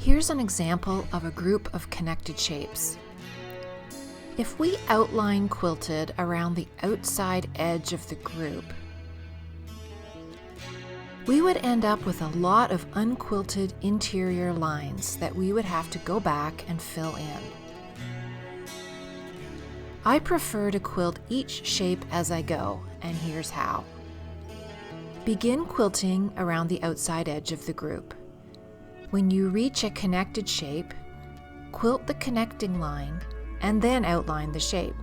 Here's an example of a group of connected shapes. If we outline quilted around the outside edge of the group, we would end up with a lot of unquilted interior lines that we would have to go back and fill in. I prefer to quilt each shape as I go, and here's how. Begin quilting around the outside edge of the group. When you reach a connected shape, quilt the connecting line and then outline the shape.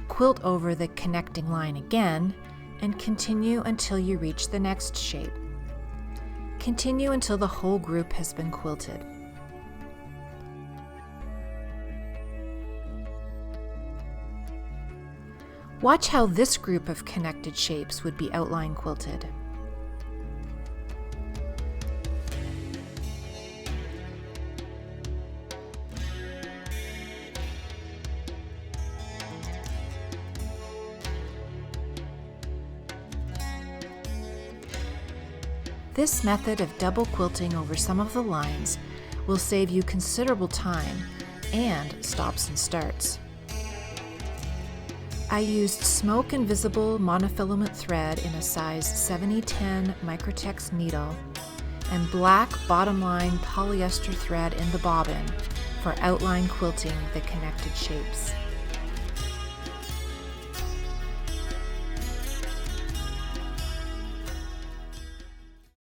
Quilt over the connecting line again and continue until you reach the next shape. Continue until the whole group has been quilted. Watch how this group of connected shapes would be outline quilted. This method of double quilting over some of the lines will save you considerable time and stops and starts. I used Smoke Invisible monofilament thread in a size 7010 Microtex needle and black bottom line polyester thread in the bobbin for outline quilting the connected shapes.